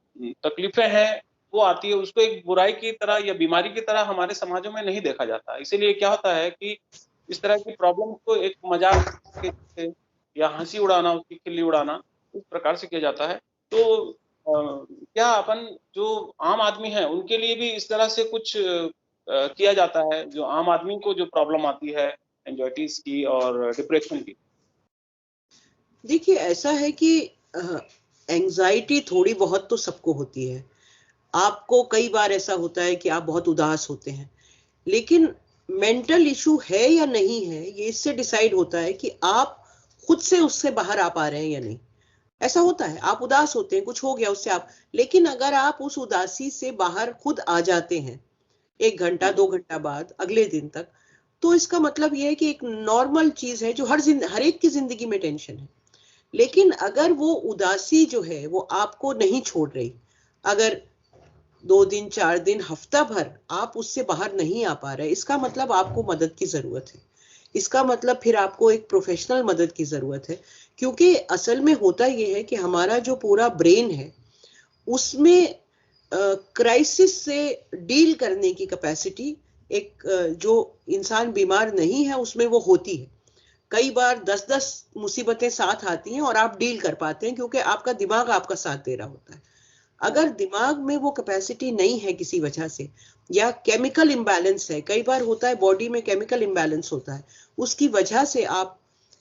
तकलीफें हैं वो आती है, उसको एक बुराई की तरह या बीमारी की तरह हमारे समाजों में नहीं देखा जाता। इसीलिए क्या होता है कि इस तरह की प्रॉब्लम को एक मजाक के या हंसी उड़ाना, उसकी खिल्ली उड़ाना, इस प्रकार से किया जाता है। तो क्या अपन जो आम आदमी है उनके लिए भी इस तरह से कुछ किया जाता है, जो आम आदमी को जो प्रॉब्लम आती है एंजाइटीज की और डिप्रेशन की? देखिए, ऐसा है कि एंजाइटी थोड़ी बहुत तो सबको होती है। आपको कई बार ऐसा होता है कि आप बहुत उदास होते हैं, लेकिन मेंटल इशू है या नहीं है ये इससे डिसाइड होता है कि आप खुद से उससे बाहर आ पा रहे हैं या नहीं। ऐसा होता है, आप उदास होते हैं, कुछ हो गया उससे आप, लेकिन अगर आप उस उदासी से बाहर खुद आ जाते हैं 1 घंटा 2 घंटा बाद अगले दिन तक, तो इसका मतलब यह है कि एक नॉर्मल चीज है जो हर एक की जिंदगी में टेंशन है। लेकिन अगर वो उदासी जो है वो आपको नहीं छोड़ रही, अगर 2 दिन 4 दिन हफ्ता भर आप उससे बाहर नहीं आ पा रहे, इसका मतलब आपको मदद की जरूरत है। इसका मतलब फिर आपको एक प्रोफेशनल मदद की जरूरत है, क्योंकि असल में होता यह है कि हमारा जो पूरा ब्रेन है उसमें क्राइसिस से डील करने की कैपेसिटी एक जो इंसान बीमार नहीं है उसमें वो होती है। कई बार 10-10 मुसीबतें साथ आती हैं और आप डील कर पाते हैं क्योंकि आपका दिमाग आपका साथ दे रहा होता है। अगर दिमाग में वो कैपेसिटी नहीं है किसी वजह से, या केमिकल इम्बैलेंस है, कई बार होता है बॉडी में केमिकल इम्बैलेंस होता है, उसकी वजह से आप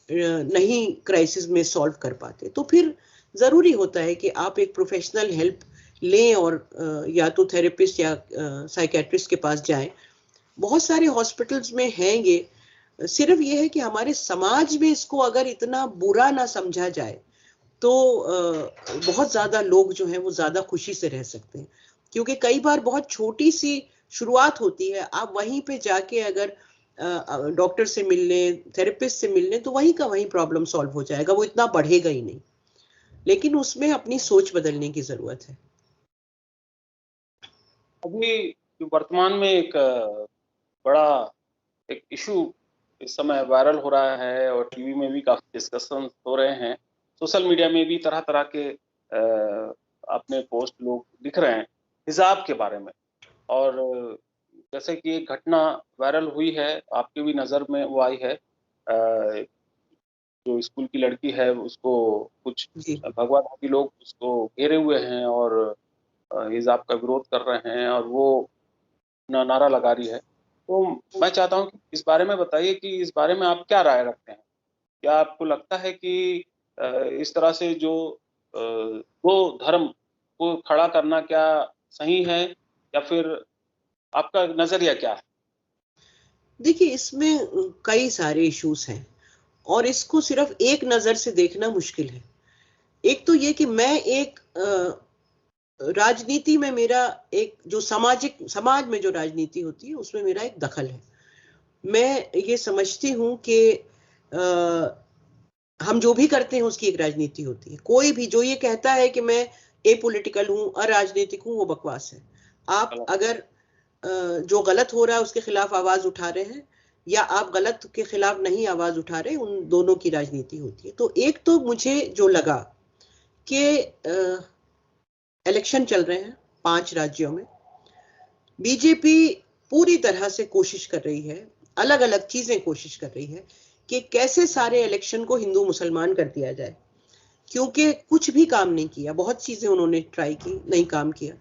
नहीं क्राइसिस में सॉल्व कर पाते, तो फिर जरूरी होता है कि आप एक प्रोफेशनल हेल्प लें और या तो थेरेपिस्ट या साइकेट्रिस्ट के पास जाएं। बहुत सारे हॉस्पिटल्स में हैं ये। सिर्फ ये है कि हमारे समाज में इसको अगर इतना बुरा ना समझा जाए तो बहुत ज्यादा लोग जो हैं वो ज्यादा खुशी से रह सकते हैं, क्योंकि कई बार बहुत छोटी सी शुरुआत होती है, आप वहीं पे जाके अगर डॉक्टर से मिलने, थेरेपिस्ट से मिलने, तो वहीं का वहीं प्रॉब्लम सॉल्व हो जाएगा, वो इतना बढ़ेगा ही नहीं। लेकिन उसमें अपनी सोच बदलने की जरूरत है। अभी जो वर्तमान में एक बड़ा एक इशू इस समय वायरल हो रहा है और टीवी में भी काफी डिस्कशन हो रहे हैं, सोशल मीडिया में भी तरह तरह के अपने पोस्ट लोग लिख रहे हैं हिजाब के बारे में। और जैसे कि एक घटना वायरल हुई है, आपकी भी नज़र में वो आई है, जो स्कूल की लड़की है उसको कुछ जी भगवाधारी लोग उसको घेरे हुए हैं और हिजाब का विरोध कर रहे हैं और वो नारा लगा रही है। तो मैं चाहता हूँ कि इस बारे में बताइए कि इस बारे में आप क्या राय रखते हैं? क्या आपको लगता है कि इस तरह से जो दो धर्म को खड़ा करना क्या सही है, या फिर आपका नजरिया क्या है? देखिए, इसमें कई सारे इश्यूज हैं और इसको सिर्फ एक नजर से देखना मुश्किल है। एक तो ये कि मैं एक राजनीति में मेरा एक जो समाज में जो राजनीति होती है उसमें मेरा एक दखल है। मैं ये समझती हूँ कि हम जो भी करते हैं उसकी एक राजनीति होती है। कोई भी जो ये कहता है कि मैं एपॉलिटिकल हूँ, अराजनीतिक हूँ, वो बकवास है। आप अगर जो गलत हो रहा है उसके खिलाफ आवाज उठा रहे हैं या आप गलत के खिलाफ नहीं आवाज उठा रहे, उन दोनों की राजनीति होती है। तो एक तो मुझे जो लगा कि इलेक्शन चल रहे हैं 5 राज्यों में, बीजेपी पूरी तरह से कोशिश कर रही है, अलग अलग चीजें कोशिश कर रही है कि कैसे सारे इलेक्शन को हिंदू मुसलमान कर दिया जाए, क्योंकि कुछ भी काम नहीं किया। बहुत चीजें उन्होंने ट्राई की, नहीं काम किया।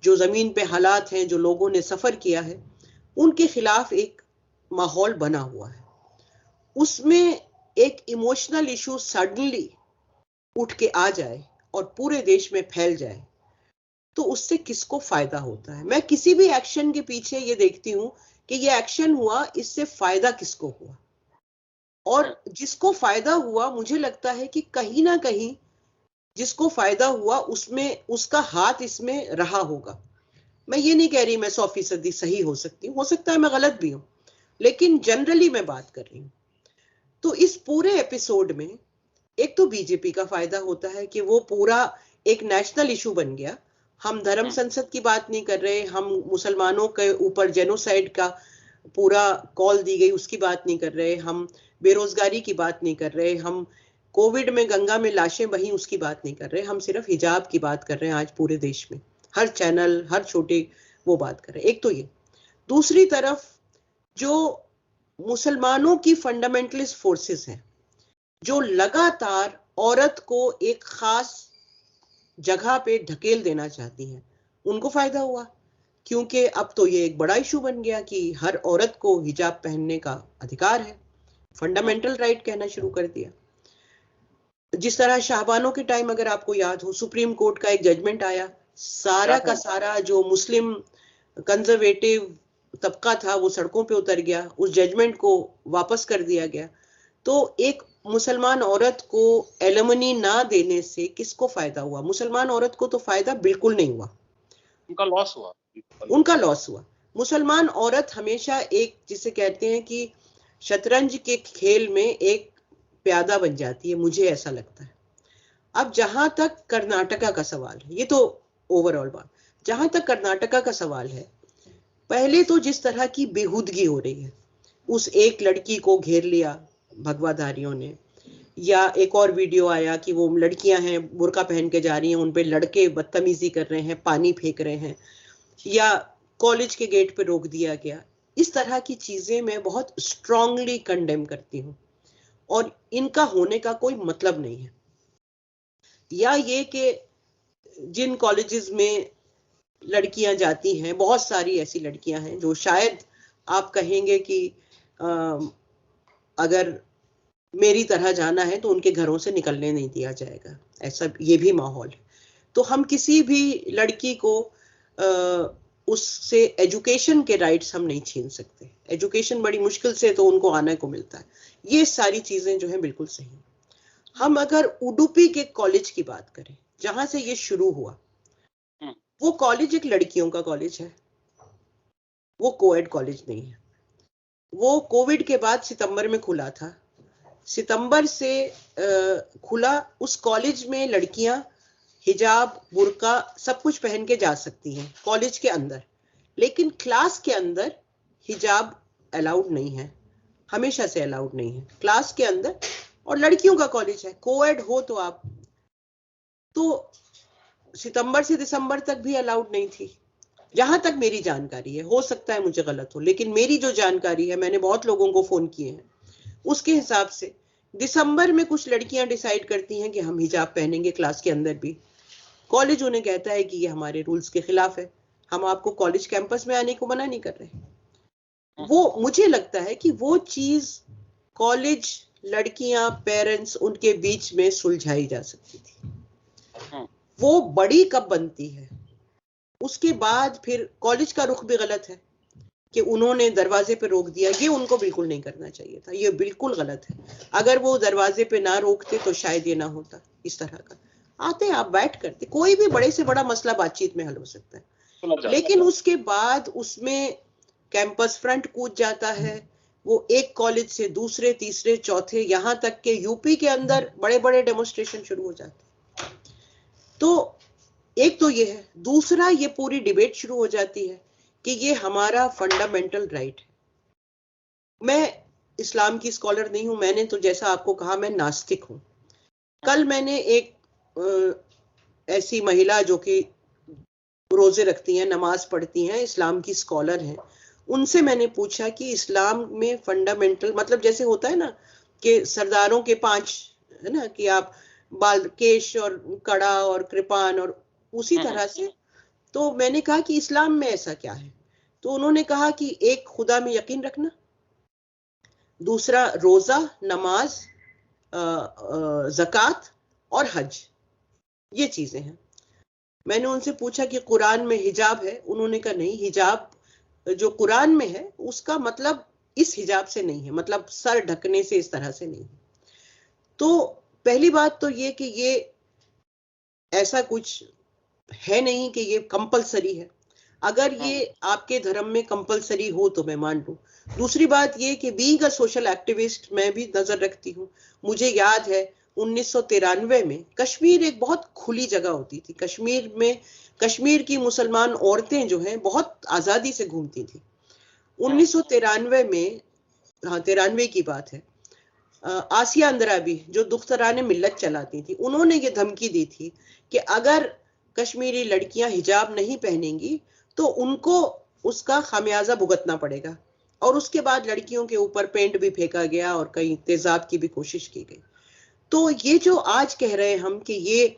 जो जमीन पे हालात हैं, जो लोगों ने सफर किया है, उनके खिलाफ एक माहौल बना हुआ है। उसमें एक इमोशनल इशू सडनली उठ के आ जाए और पूरे देश में फैल जाए, तो उससे किसको फायदा होता है? मैं किसी भी एक्शन के पीछे ये देखती हूँ कि ये एक्शन हुआ, इससे फायदा किसको हुआ। और जिसको फायदा हुआ, मुझे लगता है कि कहीं ना कहीं जिसको फायदा हुआ उसमें उसका हाथ इसमें रहा होगा। मैं ये नहीं कह रही मैं 100% सही हो सकती हूँ, हो सकता है मैं गलत भी हूँ, लेकिन जनरली मैं बात कर रही हूँ। तो इस पूरे एपिसोड में एक तो बीजेपी का फायदा होता है कि वो पूरा एक नेशनल इशू बन गया। हम धर्म संसद की बात नहीं कर रहे, हम मुसलमानों के ऊपर जेनोसाइड का पूरा कॉल दी गई उसकी बात नहीं कर रहे, हम बेरोजगारी की बात नहीं कर रहे, हम कोविड में गंगा में लाशें बही उसकी बात नहीं कर रहे, हम सिर्फ हिजाब की बात कर रहे हैं। आज पूरे देश में हर चैनल, हर छोटे वो बात कर रहे हैं। एक तो ये। दूसरी तरफ जो मुसलमानों की फंडामेंटलिस्ट फोर्सेस हैं, जो लगातार औरत को एक खास जगह पे ढकेल देना चाहती हैं, उनको फायदा हुआ, क्योंकि अब तो ये एक बड़ा इशू बन गया कि हर औरत को हिजाब पहनने का अधिकार है, फंडामेंटल राइट कहना शुरू कर दिया। जिस तरह शाहबानों के टाइम, अगर आपको याद हो, सुप्रीम कोर्ट का एक जजमेंट आया, सारा का सारा जो मुस्लिम कंजर्वेटिव तबका था वो सड़कों पे उतर गया, उस जजमेंट को वापस कर दिया गया। तो एक मुसलमान औरत को एलिमनी ना देने से किसको फायदा हुआ? मुसलमान औरत को तो फायदा बिल्कुल नहीं हुआ, उनका लॉस हुआ। उनका लॉस हुआ। मुसलमान औरत हमेशा एक, जिसे कहते हैं कि शतरंज के खेल में एक प्यादा बन जाती है, मुझे ऐसा लगता है। अब जहां तक कर्नाटका का सवाल है, ये तो ओवरऑल बात, जहां तक कर्नाटका का सवाल है, पहले तो जिस तरह की बेहूदगी हो रही है, उस एक लड़की को घेर लिया भगवाधारियों ने, या एक और वीडियो आया कि वो लड़कियां हैं बुर्का पहन के जा रही हैं, उन पे लड़के बदतमीजी कर रहे हैं, पानी फेंक रहे हैं, या कॉलेज के गेट पे रोक दिया गया। इस तरह की चीजें मैं बहुत स्ट्रांगली कंडेम करती हूँ और इनका होने का कोई मतलब नहीं है। या ये कि जिन कॉलेजेस में लड़कियां जाती हैं, बहुत सारी ऐसी लड़कियां हैं जो शायद आप कहेंगे कि अगर मेरी तरह जाना है तो उनके घरों से निकलने नहीं दिया जाएगा, ऐसा ये भी माहौल है। तो हम किसी भी लड़की को उससे एजुकेशन के राइट्स हम नहीं छीन सकते। एजुकेशन बड़ी मुश्किल से तो उनको आने को मिलता है। ये सारी चीजें जो है बिल्कुल सही। हम अगर उडुपी के कॉलेज की बात करें, जहां से ये शुरू हुआ, वो कॉलेज एक लड़कियों का कॉलेज है, वो कोएड कॉलेज नहीं है। वो कोविड के बाद सितंबर में खुला था, सितंबर से खुला। उस कॉलेज में लड़कियां हिजाब, बुर्का सब कुछ पहन के जा सकती हैं कॉलेज के अंदर, लेकिन क्लास के अंदर हिजाब अलाउड नहीं है, हमेशा से अलाउड नहीं है क्लास के अंदर। और लड़कियों का कॉलेज है, कोएड हो तो आप, तो सितंबर से दिसंबर तक भी अलाउड नहीं थी, जहां तक मेरी जानकारी है। हो सकता है मुझे गलत हो, लेकिन मेरी जो जानकारी है, मैंने बहुत लोगों को फोन किए हैं, उसके हिसाब से दिसंबर में कुछ लड़कियां डिसाइड करती हैं कि हम हिजाब पहनेंगे क्लास के अंदर भी। कॉलेज उन्हें कहता है कि ये हमारे रूल्स के खिलाफ है, हम आपको कॉलेज कैंपस में आने को मना नहीं कर रहे। वो मुझे लगता है कि वो चीज कॉलेज, लड़कियां, पेरेंट्स, उनके बीच में सुलझाई जा सकती थी। वो बड़ी कब बनती है, उसके बाद फिर कॉलेज का रुख भी गलत है कि उन्होंने दरवाजे पे रोक दिया। ये उनको बिल्कुल नहीं करना चाहिए था, ये बिल्कुल गलत है। अगर वो दरवाजे पे ना रोकते तो शायद ये ना होता इस तरह का। आते आप बैठ करते, कोई भी बड़े से बड़ा मसला बातचीत में हल हो सकता है, लेकिन उसके बाद उसमें कैंपस फ्रंट कूद जाता है। वो एक कॉलेज से दूसरे, तीसरे, चौथे, यहां तक के यूपी के अंदर बड़े बड़े डेमोन्स्ट्रेशन शुरू हो जाते हैं। तो एक तो ये है, दूसरा ये पूरी डिबेट शुरू हो जाती है कि ये हमारा फंडामेंटल राइट है। मैं इस्लाम की स्कॉलर नहीं हूं, मैंने तो जैसा आपको कहा मैं नास्तिक हूं। कल मैंने एक ऐसी महिला जो कि रोजे रखती हैं, नमाज पढ़ती हैं, इस्लाम की स्कॉलर हैं, उनसे मैंने पूछा कि इस्लाम में फंडामेंटल मतलब जैसे होता है ना कि सरदारों के 5 है ना, कि आप बाल, केश और कड़ा और कृपान, और उसी तरह से। तो मैंने कहा कि इस्लाम में ऐसा क्या है, तो उन्होंने कहा कि एक खुदा में यकीन रखना, दूसरा रोजा, नमाज, ज़कात और हज, ये चीजें हैं। मैंने उनसे पूछा कि कुरान में हिजाब है, उन्होंने कहा नहीं, हिजाब जो कुरान में है उसका मतलब इस हिजाब से नहीं है, मतलब सर ढकने से, इस तरह से नहीं है। तो पहली बात तो ये कि ये ऐसा कुछ है नहीं कि ये कंपलसरी है। अगर ये आपके धर्म में कंपलसरी हो तो मैं मान लूं। दूसरी बात ये कि बीइंग अ सोशल एक्टिविस्ट मैं भी नजर रखती हूँ। मुझे याद है 1993 में कश्मीर एक बहुत खुली जगह होती थी। कश्मीर में, कश्मीर की मुसलमान औरतें जो हैं बहुत आजादी से घूमती थी। 1993 में, हाँ 93 की बात है, आसिया अंद्राबी जो दुख्तराने मिल्लत चलाती थी, उन्होंने ये धमकी दी थी कि अगर कश्मीरी लड़कियां हिजाब नहीं पहनेंगी तो उनको उसका खामियाजा भुगतना पड़ेगा। और उसके बाद लड़कियों के ऊपर पेंट भी फेंका गया और कई तेजाब की भी कोशिश की गई। तो ये जो आज कह रहे हैं हम कि ये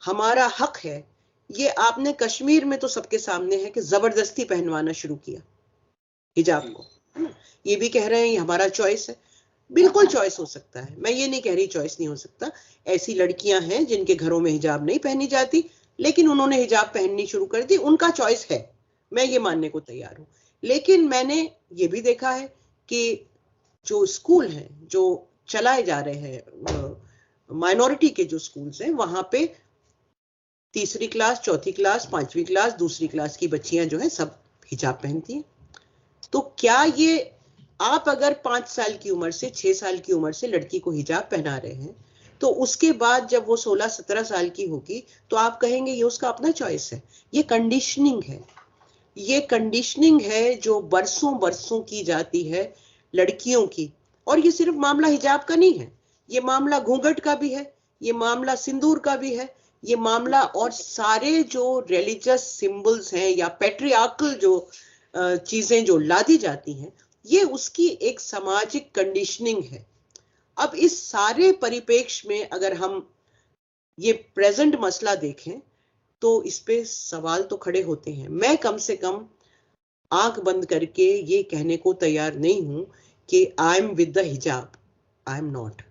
हमारा हक है, ये आपने कश्मीर में तो सबके सामने है कि जबरदस्ती पहनवाना शुरू किया हिजाब को, है ना। ये भी कह रहे हैं ये हमारा चॉइस है। बिल्कुल चॉइस हो सकता है, मैं ये नहीं कह रही चॉइस नहीं हो सकता। ऐसी लड़कियां हैं जिनके घरों में हिजाब नहीं पहनी जाती, लेकिन उन्होंने हिजाब पहननी शुरू कर दी, उनका चॉइस है, मैं ये मानने को तैयार हूं। लेकिन मैंने ये भी देखा है कि जो स्कूल हैं जो चलाए जा रहे हैं, माइनॉरिटी के जो स्कूल्स हैं, वहां पे तीसरी क्लास, चौथी क्लास, 5वीं क्लास, दूसरी क्लास की बच्चियां जो है सब हिजाब पहनती हैं। तो क्या ये आप अगर 5 साल की उम्र से, 6 साल की उम्र से लड़की को हिजाब पहना रहे हैं, तो उसके बाद जब वो 16-17 साल की होगी तो आप कहेंगे ये उसका अपना चॉइस है। ये कंडीशनिंग है, ये कंडीशनिंग है जो बरसों बरसों की जाती है लड़कियों की। और ये सिर्फ मामला हिजाब का नहीं है, ये मामला घूंघट का भी है, ये मामला सिंदूर का भी है, ये मामला और सारे जो रिलीजियस सिंबल्स हैं या पैट्रियार्कल जो चीजें जो लादी जाती हैं, ये उसकी एक सामाजिक कंडीशनिंग है। अब इस सारे परिपेक्ष में अगर हम ये प्रेजेंट मसला देखें तो इस पे सवाल तो खड़े होते हैं। मैं कम से कम आंख बंद करके ये कहने को तैयार नहीं हूं कि आई एम विद द हिजाब, आई एम नॉट।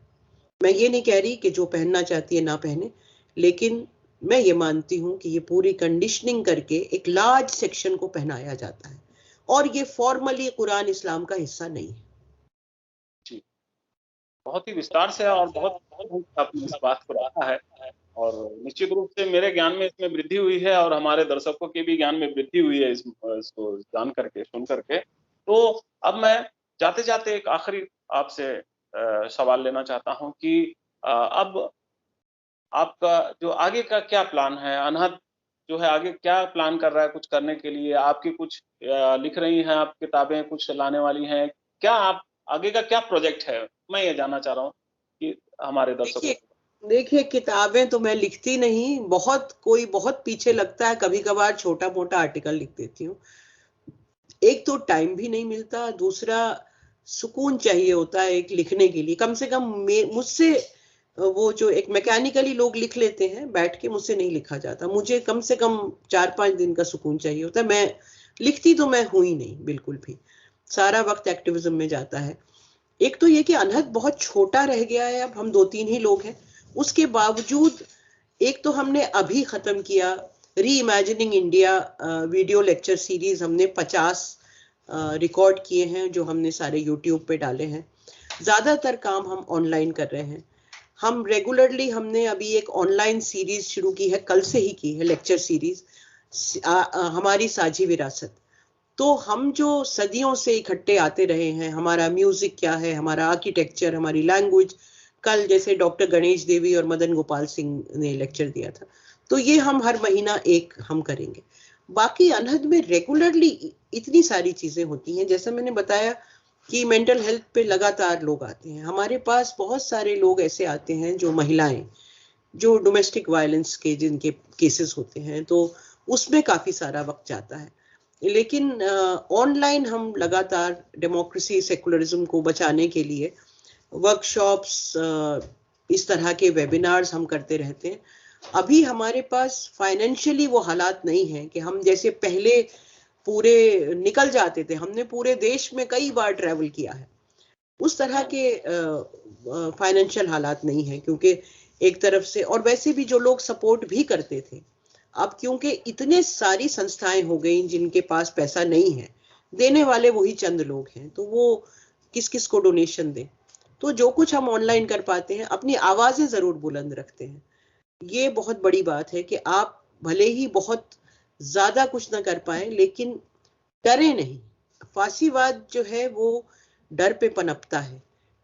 मैं ये नहीं कह रही कि जो पहनना चाहती है ना पहने, लेकिन मैं ये मानती हूं कि ये पूरी कंडीशनिंग करके एक लार्ज सेक्शन को पहनाया जाता है, और ये फॉर्मली कुरान इस्लाम का हिस्सा नहीं है। जी, बहुत ही विस्तार से और बहुत आपने इस बात को रखा है, और निश्चित रूप से मेरे ज्ञान में इसमें वृद्धि हुई है और हमारे दर्शकों के भी ज्ञान में वृद्धि हुई है इसको जान करके, सुन करके। तो अब मैं जाते-जाते एक आखिरी आपसे सवाल लेना चाहता हूं कि अब आपका जो आगे का क्या प्लान है? अनहद जो है आगे क्या प्लान कर रहा है कुछ करने के लिए? आपकी कुछ लिख रही हैं आप किताबें कुछ लाने वाली हैं? क्या आप आगे का क्या प्रोजेक्ट है? मैं ये जानना चाह रहा हूँ कि हमारे दर्शकों देखिए को। देखिए किताबें तो मैं लिखती नहीं, कोई बहुत पीछे लगता है, कभी कभार छोटा मोटा आर्टिकल लिख देती हूँ। एक तो टाइम भी नहीं मिलता, दूसरा सुकून चाहिए होता है एक लिखने के लिए। कम से कम मुझसे वो जो एक मैकेनिकली लोग लिख लेते हैं बैठ के, मुझसे नहीं लिखा जाता। मुझे कम से कम 4-5 दिन का सुकून चाहिए होता है। मैं लिखती तो मैं हुई नहीं बिल्कुल भी, सारा वक्त एक्टिविज्म में जाता है। एक तो ये कि अनहद बहुत छोटा रह गया है, अब हम 2-3 ही लोग हैं। उसके बावजूद एक तो हमने अभी खत्म किया री imagining India video lecture series, हमने 50 रिकॉर्ड किए हैं जो हमने सारे यूट्यूब पे डाले हैं। ज्यादातर काम हम ऑनलाइन कर रहे हैं। हम रेगुलरली हमने अभी एक ऑनलाइन सीरीज शुरू की है, कल से ही की है लेक्चर सीरीज, हमारी साझी विरासत। तो हम जो सदियों से इकट्ठे आते रहे हैं, हमारा म्यूजिक क्या है, हमारा आर्किटेक्चर, हमारी लैंग्वेज। कल जैसे डॉक्टर गणेश देवी और मदन गोपाल सिंह ने लेक्चर दिया था, तो ये हम हर महीना एक हम करेंगे। बाकी अनहद में रेगुलरली इतनी सारी चीजें होती हैं, जैसा मैंने बताया कि मेंटल हेल्थ पे लगातार लोग आते हैं हमारे पास। बहुत सारे लोग ऐसे आते हैं जो महिलाएं, जो डोमेस्टिक वायलेंस के जिनके केसेस होते हैं, तो उसमें काफी सारा वक्त जाता है। लेकिन ऑनलाइन हम लगातार डेमोक्रेसी सेकुलरिज्म को बचाने के लिए वर्कशॉप्स, इस तरह के वेबिनार्स हम करते रहते हैं। अभी हमारे पास फाइनेंशियली वो हालात नहीं है कि हम जैसे पहले पूरे निकल जाते थे। हमने पूरे देश में कई बार ट्रैवल किया है। उस तरह के फाइनेंशियल हालात नहीं है, क्योंकि एक तरफ से, और वैसे भी जो लोग सपोर्ट भी करते थे, अब क्योंकि इतने सारी संस्थाएं हो गई जिनके पास पैसा नहीं है, देने वाले वही चंद लोग हैं, तो वो किस किस को डोनेशन दें। तो जो कुछ हम ऑनलाइन कर पाते हैं, अपनी आवाजें जरूर बुलंद रखते हैं। ये बहुत बड़ी बात है कि आप भले ही बहुत ज्यादा कुछ ना कर पाए, लेकिन डरे नहीं। फांसीवाद जो है वो डर पे पनपता है।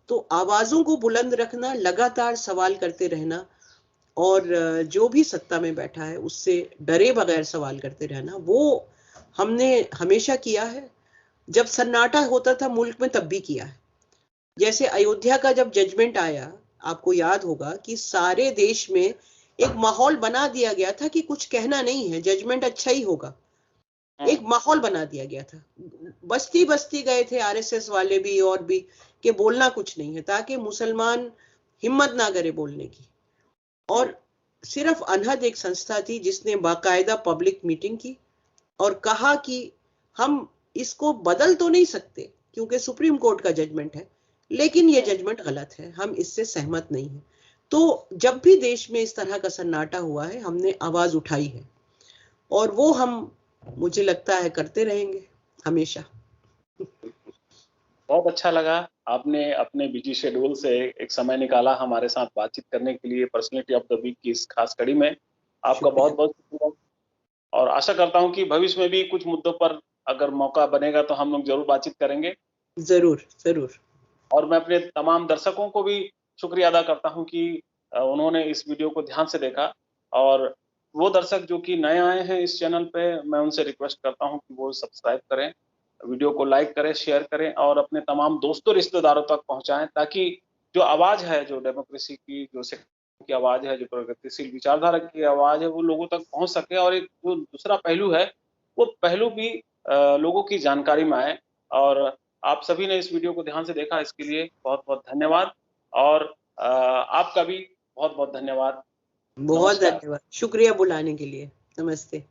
तो आवाजों को बुलंद रखना, लगातार सवाल करते रहना, और जो भी सत्ता में बैठा है उससे डरे बगैर सवाल करते रहना, वो हमने हमेशा किया है। जब सन्नाटा होता था मुल्क में तब भी किया है। जैसे अयोध्या का जब जजमेंट आया, आपको याद होगा कि सारे देश में एक माहौल बना दिया गया था कि कुछ कहना नहीं है, जजमेंट अच्छा ही होगा। एक माहौल बना दिया गया था। बस्ती बस्ती गए थे आरएसएस वाले भी और भी, कि बोलना कुछ नहीं है, ताकि मुसलमान हिम्मत ना करे बोलने की। और सिर्फ अनहद एक संस्था थी जिसने बाकायदा पब्लिक मीटिंग की और कहा कि हम इसको बदल तो नहीं सकते क्योंकि सुप्रीम कोर्ट का जजमेंट है, लेकिन ये जजमेंट गलत है, हम इससे सहमत नहीं हैं। तो जब भी देश में इस तरह का सन्नाटा हुआ है, हमने आवाज उठाई है, और वो हम, मुझे लगता है, करते रहेंगे हमेशा। बहुत अच्छा लगा, आपने अपने बिजी शेड्यूल से एक समय निकाला हमारे साथ बातचीत करने के लिए पर्सनैलिटी ऑफ द वीक की इस खास कड़ी में। आपका शुक्रिया। बहुत बहुत शुक्रिया, और आशा करता हूं कि भविष्य में भी कुछ मुद्दों पर अगर मौका बनेगा तो हम लोग जरूर बातचीत करेंगे। जरूर जरूर। और मैं अपने तमाम दर्शकों को भी शुक्रिया अदा करता हूं कि उन्होंने इस वीडियो को ध्यान से देखा। और वो दर्शक जो कि नए आए हैं इस चैनल पे, मैं उनसे रिक्वेस्ट करता हूं कि वो सब्सक्राइब करें, वीडियो को लाइक करें, शेयर करें और अपने तमाम दोस्तों रिश्तेदारों तक पहुंचाएं, ताकि जो आवाज है, जो डेमोक्रेसी की, जो की आवाज है, जो प्रगतिशील विचारधारा की आवाज है, वो लोगों तक पहुंच सके। और एक जो दूसरा पहलू है, वो पहलू भी लोगों की जानकारी में आए। और आप सभी ने इस वीडियो को ध्यान से देखा, इसके लिए बहुत बहुत धन्यवाद। और आपका भी बहुत बहुत धन्यवाद। बहुत नमस्कार। धन्यवाद, शुक्रिया बुलाने के लिए। नमस्ते।